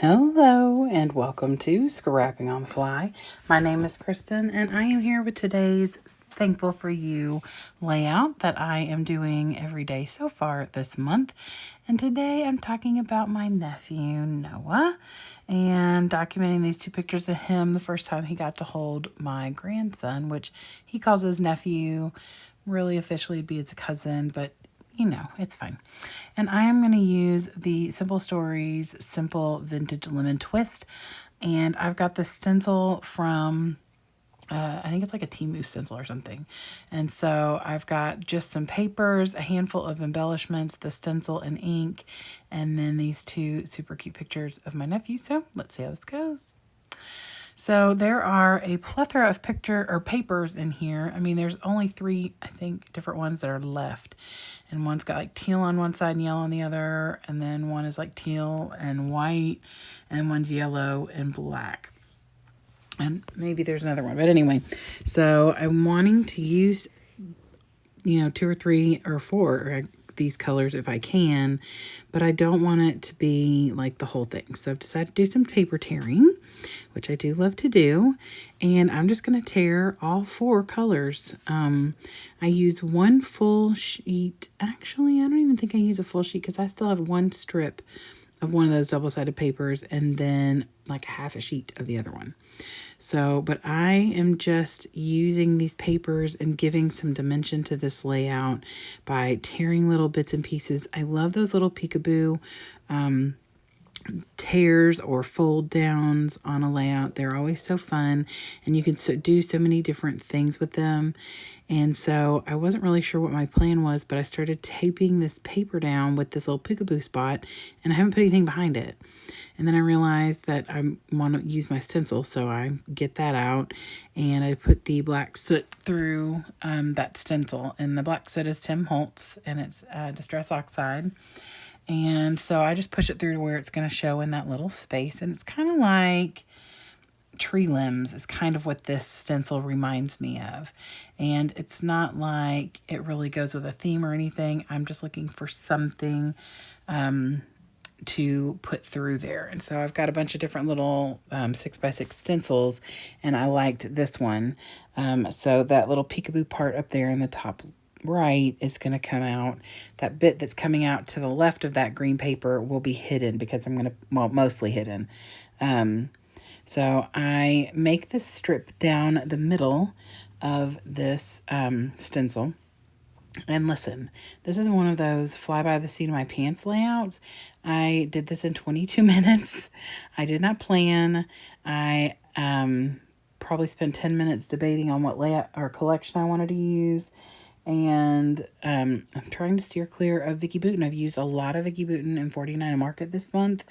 Hello and welcome to Scrapping on the Fly. My name is Kristen and I am here with today's Thankful for You layout that I am doing every day so far this month. And today I'm talking about my nephew Noah and documenting these two pictures of him the first time he got to hold my grandson, which he calls his nephew. Really officially it'd be his cousin, but it's fine. And I am going to use the Simple Stories Simple Vintage Lemon Twist. And I've got the stencil from, I think it's like a Temu stencil or something. And so I've got just some papers, a handful of embellishments, the stencil and ink, and then these two super cute pictures of my nephew. So let's see how this goes. So there are a plethora of papers in here. I mean, there's only three, I think, different ones that are left. And one's got like teal on one side and yellow on the other. And then one is like teal and white. And one's yellow and black. And maybe there's another one. But anyway, so I'm wanting to use, two or three or four these colors if I can, but I don't want it to be like the whole thing. So I've decided to do some paper tearing, which I do love to do. And I'm just going to tear all four colors. I use one full sheet. Actually, I don't even think I use a full sheet because I still have one strip of one of those double-sided papers and then like half a sheet of the other one. So, but I am just using these papers and giving some dimension to this layout by tearing little bits and pieces. I love those little peekaboo tears or fold downs on a layout. They're always so fun and you can do so many different things with them. And so I wasn't really sure what my plan was, but I started taping this paper down with this little peekaboo spot and I haven't put anything behind it. And then I realized that I want to use my stencil, so I get that out and I put the black soot through that stencil. And the black soot is Tim Holtz and it's Distress Oxide. And so I just push it through to where it's going to show in that little space. And it's kind of like tree limbs is kind of what this stencil reminds me of. And it's not like it really goes with a theme or anything. I'm just looking for something to put through there. And so I've got a bunch of different little 6x6 stencils and I liked this one. So that little peekaboo part up there in the top right is going to come out. That bit that's coming out to the left of that green paper will be hidden because I'm going to, mostly hidden. So I make this strip down the middle of this stencil. And listen, this is one of those fly by the seat of my pants layouts. I did this in 22 minutes. I did not plan. I probably spent 10 minutes debating on what layout or collection I wanted to use. And I'm trying to steer clear of Vicki Boutin. I've used a lot of Vicki Boutin and 49 Market this month.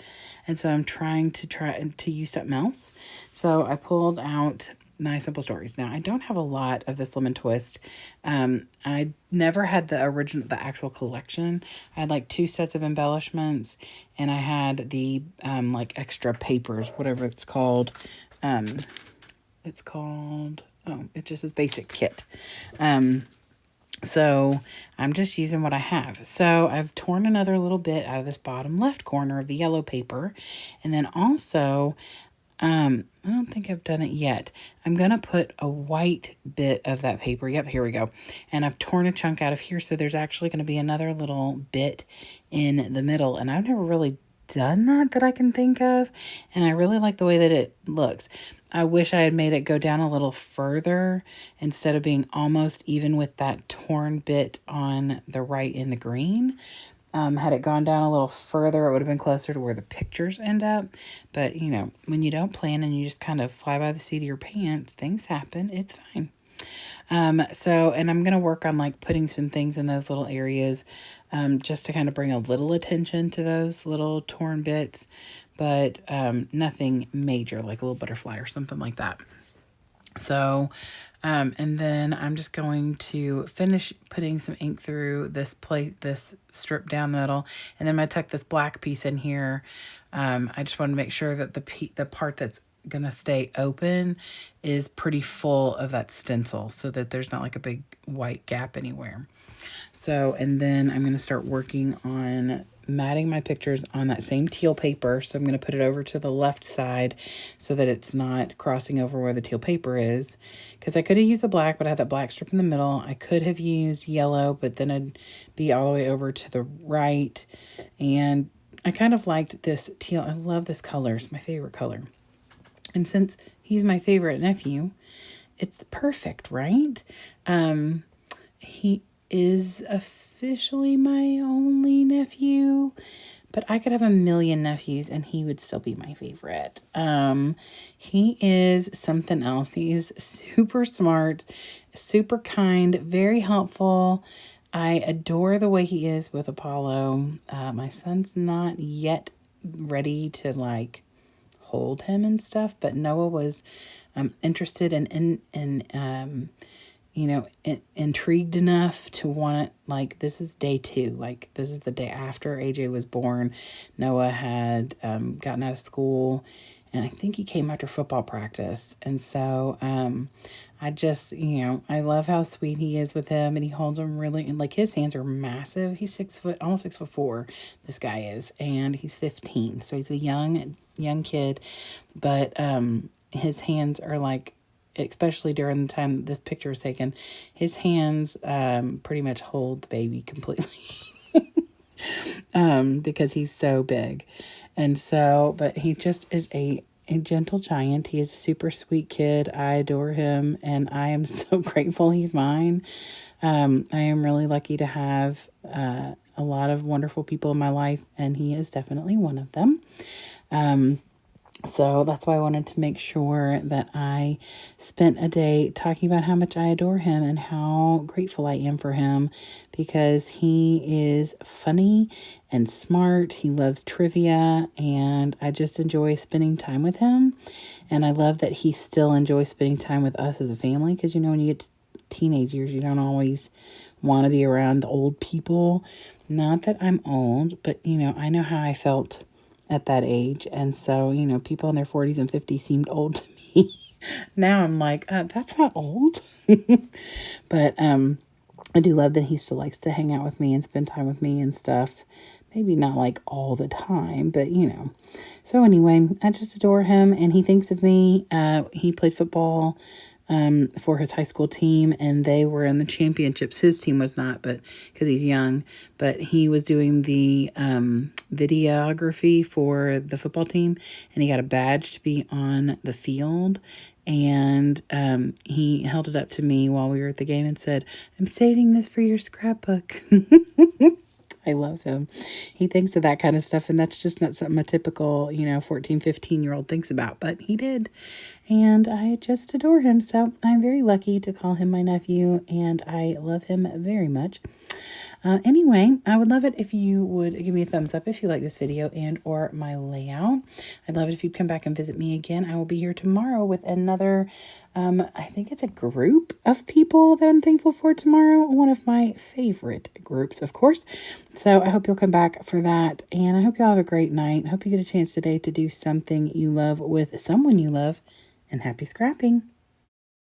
And so I'm trying to use something else. So I pulled out my Simple Stories. Now, I don't have a lot of this lemon twist. I never had the actual collection. I had like 2 sets of embellishments and I had the like extra papers, whatever it's called. It's just this basic kit. So I'm just using what I have. So I've torn another little bit out of this bottom left corner of the yellow paper. And then also, I don't think I've done it yet. I'm going to put a white bit of that paper. Yep, here we go. And I've torn a chunk out of here. So there's actually going to be another little bit in the middle. And I've never really done that I can think of. And I really like the way that it looks. I wish I had made it go down a little further instead of being almost even with that torn bit on the right in the green. Had it gone down a little further, it would have been closer to where the pictures end up. But, when you don't plan and you just kind of fly by the seat of your pants, things happen. It's fine. And I'm going to work on like putting some things in those little areas just to kind of bring a little attention to those little torn bits, but nothing major, like a little butterfly or something like that. So, and then I'm just going to finish putting some ink through this strip down the middle, and then I'm going to tuck this black piece in here. I just want to make sure that the part that's going to stay open is pretty full of that stencil so that there's not like a big white gap anywhere. So, and then I'm going to start working on matting my pictures on that same teal paper. So I'm going to put it over to the left side so that it's not crossing over where the teal paper is. Because I could have used the black, but I had that black strip in the middle. I could have used yellow, but then it'd be all the way over to the right. And I kind of liked this teal. I love this color. It's my favorite color. And since he's my favorite nephew, it's perfect, right? He is officially my only nephew, but I could have a million nephews and he would still be my favorite. He is something else. He is super smart, super kind, very helpful. I adore the way he is with Apollo. My son's not yet ready to like hold him and stuff, but Noah was interested and intrigued enough to want it. Like, this is day 2. Like, this is the day after AJ was born. Noah had gotten out of school, and I think he came after football practice. And so I just, I love how sweet he is with him, and he holds him really, and like his hands are massive. He's 6 foot, almost 6'4", this guy is, and he's 15. So he's a young kid, but his hands are like, especially during the time this picture was taken, his hands pretty much hold the baby completely because he's so big. And so, but he just is a gentle giant. He is a super sweet kid. I adore him, and I am so grateful he's mine. I am really lucky to have a lot of wonderful people in my life, and he is definitely one of them. So that's why I wanted to make sure that I spent a day talking about how much I adore him and how grateful I am for him, because he is funny and smart. He loves trivia, and I just enjoy spending time with him. And I love that he still enjoys spending time with us as a family, because, when you get to teenage years, you don't always want to be around the old people. Not that I'm old, but, I know how I felt at that age. And so, people in their 40s and 50s seemed old to me. Now I'm like, that's not old. But I do love that he still likes to hang out with me and spend time with me and stuff. Maybe not like all the time, but So anyway, I just adore him, and he thinks of me. He played football for his high school team, and they were in the championships. His team was not, but because he's young, but he was doing the videography for the football team, and he got a badge to be on the field. And he held it up to me while we were at the game and said, "I'm saving this for your scrapbook." I love him. He thinks of that kind of stuff, and that's just not something a typical, 14, 15-year-old thinks about, but he did. And I just adore him. So I'm very lucky to call him my nephew, and I love him very much. Anyway, I would love it if you would give me a thumbs up if you like this video and or my layout. I'd love it if you'd come back and visit me again. I will be here tomorrow with another, I think it's a group of people that I'm thankful for tomorrow. One of my favorite groups, of course. So I hope you'll come back for that. And I hope you all have a great night. I hope you get a chance today to do something you love with someone you love. And happy scrapping.